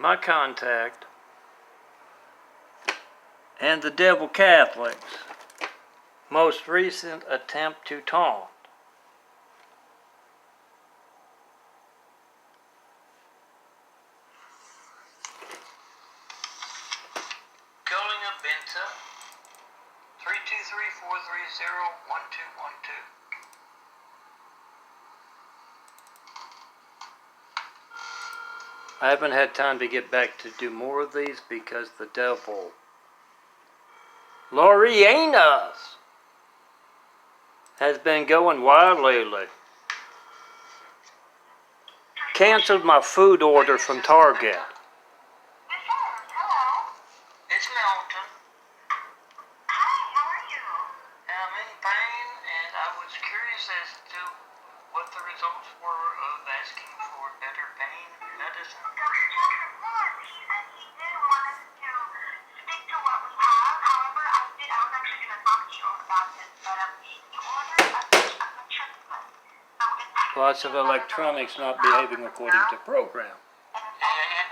my contact, and the Devil Catholics' most recent attempt to taunt. Calling up Benta, 323-430-1212. I haven't had time to get back to do more of these because the devil, Lorianas, has been going wild lately. Canceled my food order from Target. It's Milton. Hi, how are you? I'm in pain, and I was curious as to what the results were of asking for better pain medicine. Dr. Jackson was. He said he did want us to stick to what we have. However, I was actually going to talk to you about this, but he ordered a treatment. So it's Lots of electronics not behaving according to program. I've had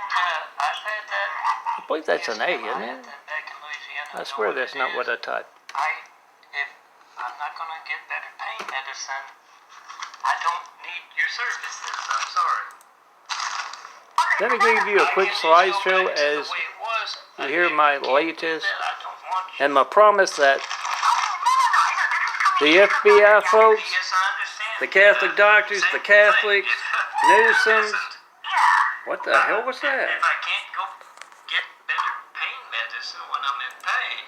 that. I believe that's an A, isn't I had it? that back in Louisiana. I swear that's not what I typed. If I'm not going to get better pain medicine, I don't need your services. I'm sorry. Let me give you a quick slideshow as you hear my latest and my promise that the FBI folks, the Catholic doctors, the Catholics, Newsoms, what the hell was that? If I can't go get better pain medicine when I'm in pain,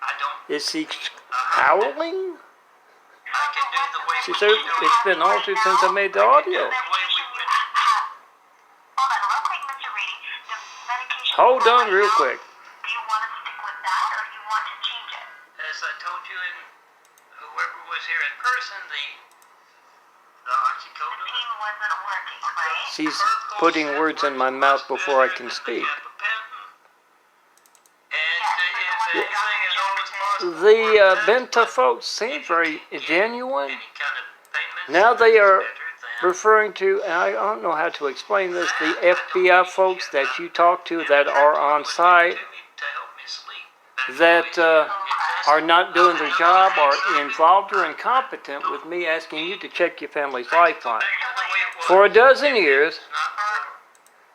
I don't. Is he howling? I can do the way See, sir, it's been altered since I made the audio. Hold on real quick. Do you want to stick with that, or do you want to change it? As I told you, and whoever was here in person, the oxycodone. The pain wasn't working, right? She's putting words in my mouth before I can speak. The Benta folks seem very genuine. Now they are referring to, and I don't know how to explain this, the FBI folks that you talk to that are on site that are not doing their job, are involved or incompetent with me asking you to check your family's lifeline. For a dozen years,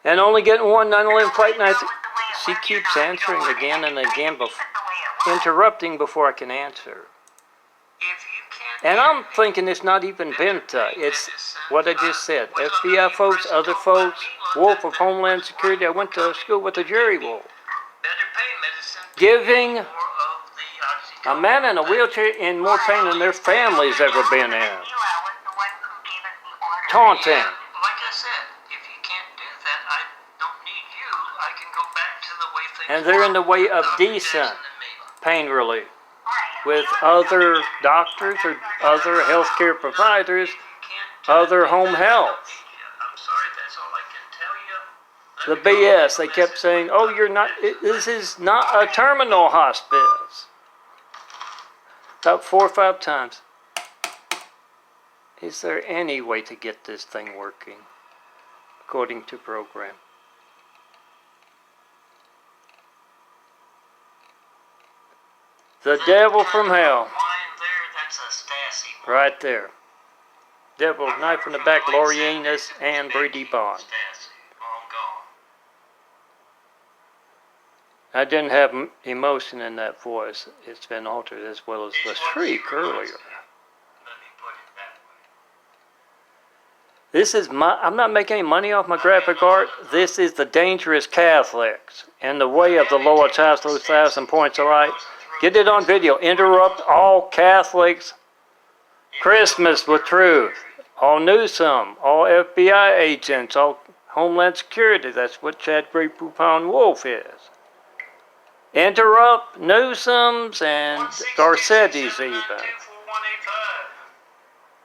and only getting one 9/11 plate, and she keeps answering again and again, interrupting before I can answer. And I'm thinking it's not even Benta, it's what I just said. FBI folks, other folks, Wolf of Homeland Security. I went to school with a Jerry Wolf. Giving a man in a wheelchair in more pain than their family's ever been in. Taunting. Like I said, if you can't do that, I don't need you. I can go back to the way things And they're in the way of decent pain relief with other doctors or other healthcare providers, other home health. I'm sorry, that's all I can tell you. The BS, they kept saying, oh, you're not, this is not a terminal hospice. About 4 or 5 times. Is there any way to get this thing working according to program? The devil from hell. Right there. Devil, knife in the back, Lorianas, and Brady Bond. I didn't have emotion in that voice. It's been altered as well as the shriek earlier. This is I'm not making any money off my graphic art. This is the Dangerous Catholics and the way of the Lord's house, those 1,000 points of light. Get it on video. Interrupt all Catholics. Christmas with truth. All Newsom. All FBI agents. All Homeland Security. That's what Chad Gray Poupon Wolf is. Interrupt Newsoms and Garcetti's even.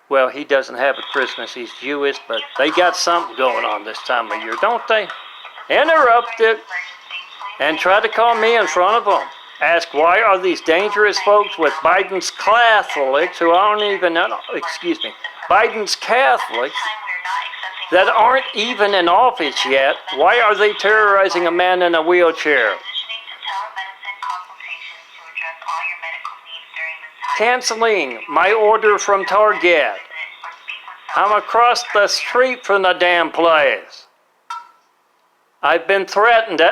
Well, he doesn't have a Christmas. He's Jewish, but they got something going on this time of year, don't they? Interrupt it and try to call me in front of them. Ask, why are these dangerous folks with Biden's Catholics, who I don't even know, excuse me, Biden's Catholics, that aren't even in office yet. Why are they terrorizing a man in a wheelchair? Transitioning to telemedicine consultations to address all your medical needs during this time. Canceling my order from Target. I'm across the street from the damn place. I've been threatened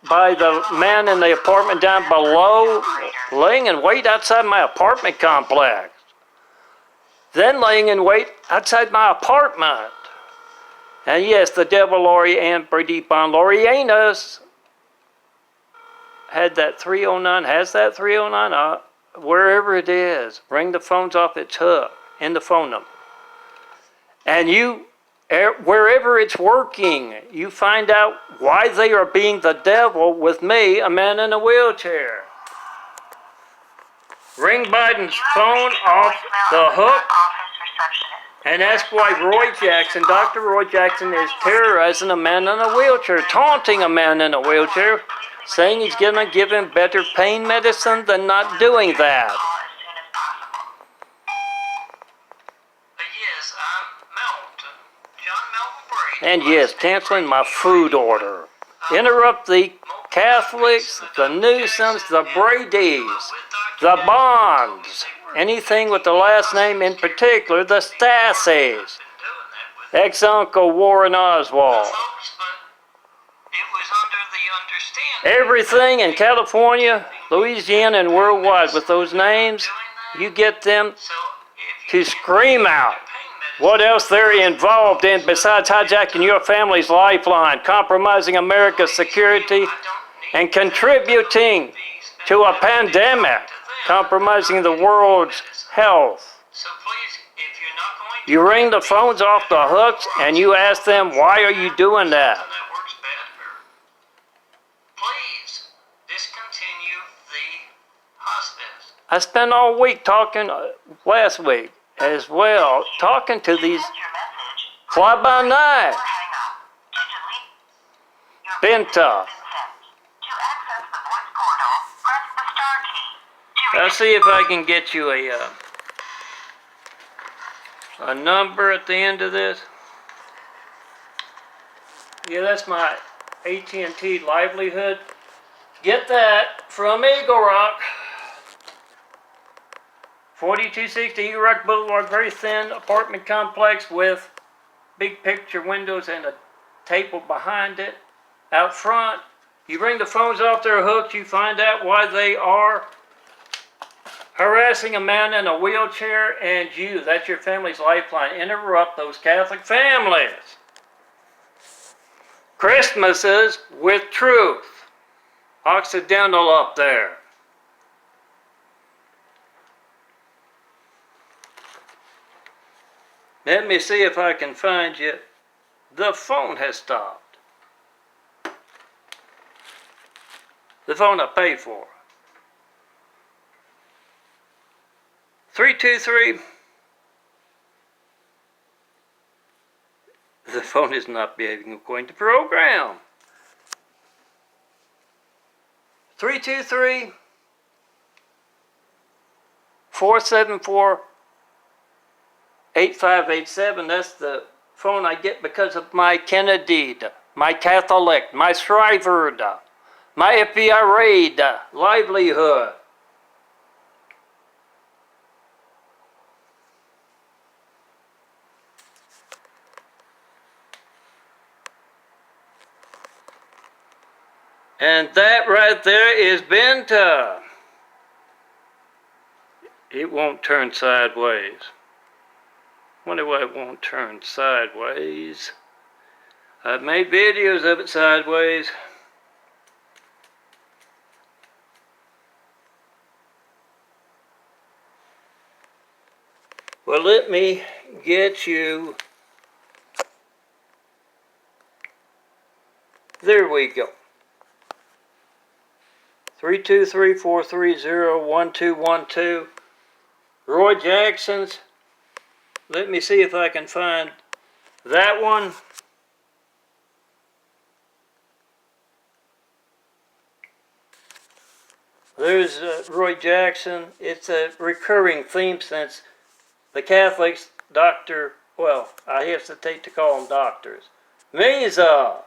by the man in the apartment down below, laying in wait outside my apartment complex. Then laying in wait outside my apartment. And yes, the devil Lori Ann Pradeep on Lorianas had that 309, has that 309, wherever it is. Ring the phones off its hook in the phone number. And you, wherever it's working, you find out why they are being the devil with me, a man in a wheelchair. Ring Biden's phone off the hook and ask why Roy Jackson, Dr. Roy Jackson, is terrorizing a man in a wheelchair, taunting a man in a wheelchair, saying he's going to give him better pain medicine than not doing that. Yes, I'm Melton. John Melton Brady. And yes, canceling my food order. Interrupt the Catholics, the Newsoms, the Bradys, the Bonds, anything with the last name in particular, the Stassies, ex-Uncle Warren Oswald. Folks, but it was under the understanding. Everything in California, Louisiana, and worldwide with those names, you get them So if you to scream out pain medicine, what else they're involved in besides hijacking your family's lifeline, compromising America's security, and contributing to a pandemic, compromising the world's health. so please, if you're not going to, You ring the phones off the hooks and you ask them, why are you doing that? that works better. Please discontinue the hospice. I spent all week talking, last week as well, talking to these fly-by-night. Benta. I'll see if I can get you a number at the end of this. Yeah, that's my AT&T livelihood. Get that from Eagle Rock. 4260 Eagle Rock Boulevard, very thin apartment complex with big picture windows and a table behind it. Out front, you bring the phones off their hooks, you find out why they are harassing a man in a wheelchair, and you, that's your family's lifeline. Interrupt those Catholic families. Christmases with truth. Occidental up there. Let me see if I can find you. The phone has stopped. The phone I paid for. 323. The phone is not behaving according to program. 323 474 8587. That's the phone I get because of my Kennedy, my Catholic, my Shriver, my FBI raid, livelihood. And that right there is Benta. It won't turn sideways. Wonder why it won't turn sideways. I've made videos of it sideways. Well, let me get you. There we go. 323-430-1212. Roy Jackson's. Let me see if I can find that one. There's Roy Jackson. It's a recurring theme since the Catholics, Dr. well, I hesitate to call them doctors, measles.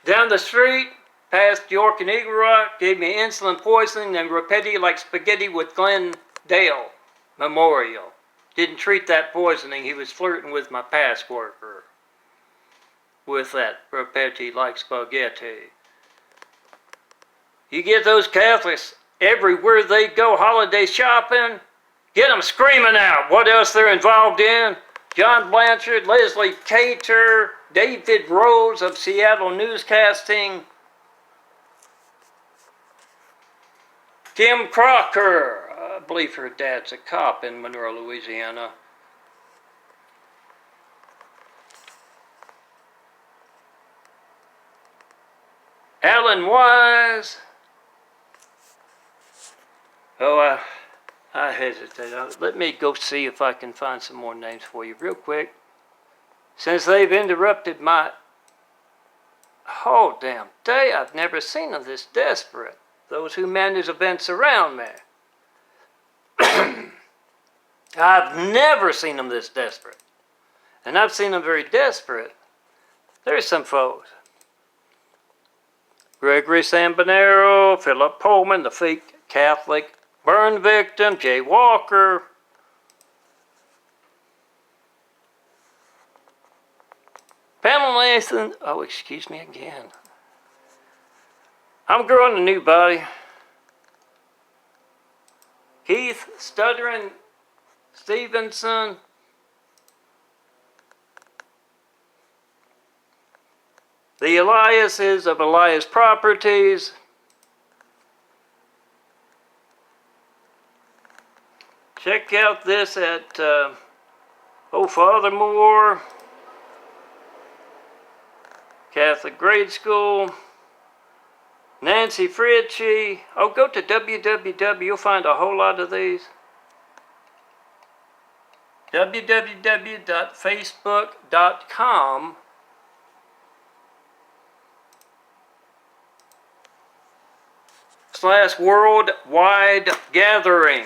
Down the street, past York and Eagle Rock, gave me insulin poisoning and rapidity like spaghetti with Glendale Memorial. Didn't treat that poisoning. He was flirting with my past worker with that rapidity like spaghetti. You get those Catholics everywhere they go holiday shopping, get them screaming out what else they're involved in. John Blanchard, Leslie Cater, David Rose of Seattle Newscasting, Kim Crocker, I believe her dad's a cop in Monroe, Louisiana. Alan Wise. Oh, I hesitate. Let me go see if I can find some more names for you real quick. Since they've interrupted my whole damn day, I've never seen them this desperate. Those who manage events around me. I've never seen them this desperate. And I've seen them very desperate. There's some folks. Gregory Sambanero, Philip Pullman, the fake Catholic burn victim, Jay Walker. Pamela Nathan, oh, excuse me again. I'm growing a new body. Keith Stuttering Stevenson. The Eliases of Elias Properties. Check out this at Fathermore Catholic Grade School. Nancy Fritchie. Oh, go to www. You'll find a whole lot of these. www.facebook.com/worldwide gathering.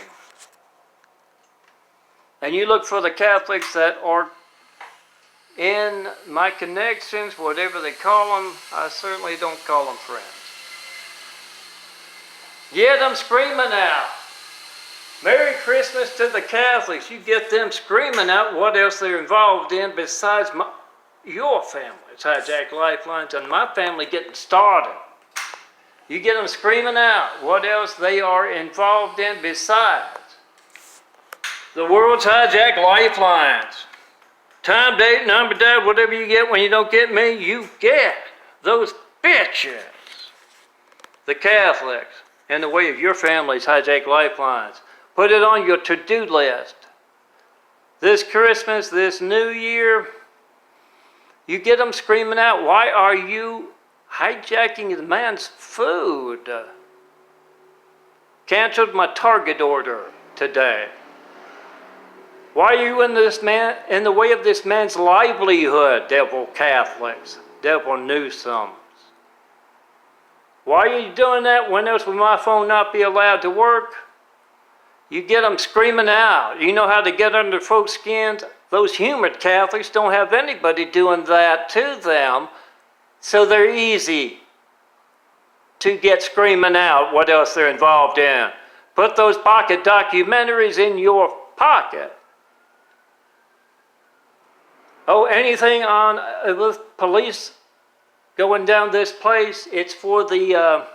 And you look for the Catholics that are in my connections, whatever they call them. I certainly don't call them friends. Get them screaming out. Merry Christmas to the Catholics. You get them screaming out what else they're involved in besides your family's hijacked lifelines and my family getting started. You get them screaming out what else they are involved in besides the world's hijacked lifelines. Time, date, number, date, whatever you get when you don't get me, you get those bitches. The Catholics, in the way of your family's hijacked lifelines. Put it on your to-do list. This Christmas, this New Year, you get them screaming out, why are you hijacking the man's food? Canceled my Target order today. Why are you in the way of this man's livelihood, devil Catholics, devil Newsoms? Why are you doing that? When else will my phone not be allowed to work? You get them screaming out. You know how to get under folks' skins? Those humored Catholics don't have anybody doing that to them, so they're easy to get screaming out what else they're involved in. Put those pocket documentaries in your pocket. Oh, anything on with police going down this place, it's for the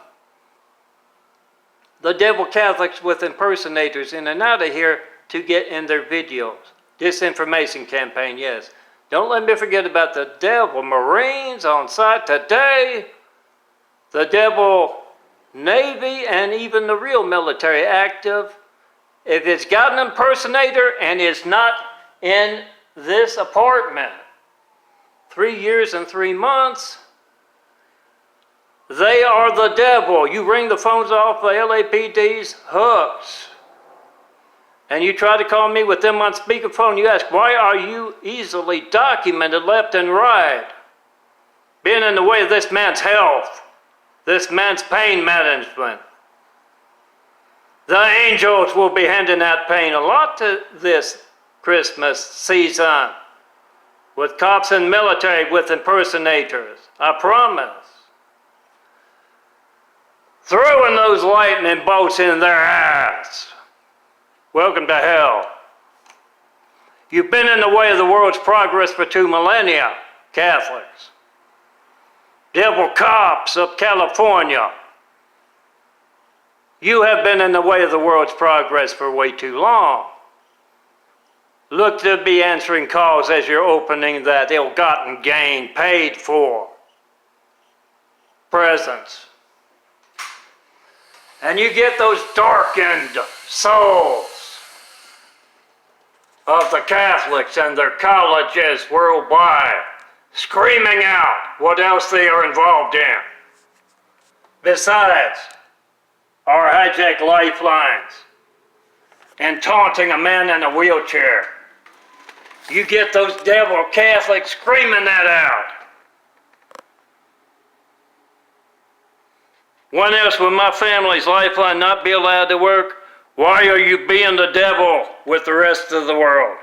devil Catholics with impersonators in and out of here to get in their videos. Disinformation campaign, yes. Don't let me forget about the devil Marines on site today, the devil Navy, and even the real military active. If it's got an impersonator and it's not in this apartment 3 years and 3 months, they are the devil. You ring the phones off the LAPD's hooks. And you try to call me with them on speakerphone. You ask, why are you easily documented left and right? Being in the way of this man's health, this man's pain management. The angels will be handing out pain. A lot to this Christmas season with cops and military with impersonators. I promise. Throwing those lightning bolts in their ass. Welcome to hell. You've been in the way of the world's progress for 2 millennia, Catholics. Devil cops of California. You have been in the way of the world's progress for way too long. Look to be answering calls as you're opening that ill-gotten gain paid for presents. And you get those darkened souls of the Catholics and their colleges worldwide screaming out what else they are involved in. Besides our hijacked lifelines and taunting a man in a wheelchair. You get those devil Catholics screaming that out. When else would my family's lifeline not be allowed to work? Why are you being the devil with the rest of the world?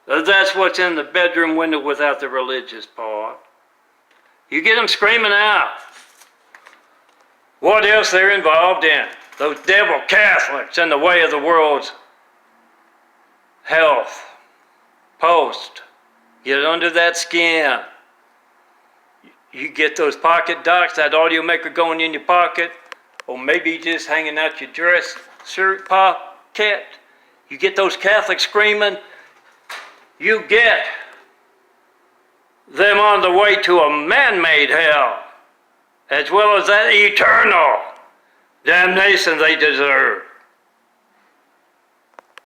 That's what's in the bedroom window without the religious part. You get them screaming out what else they're involved in. Those devil Catholics in the way of the world's health post. Get under that skin. You get those pocket docs, that audio maker going in your pocket, or maybe just hanging out your dress shirt pocket. You get those Catholics screaming. You get them on the way to a man-made hell, as well as that eternal damnation they deserve.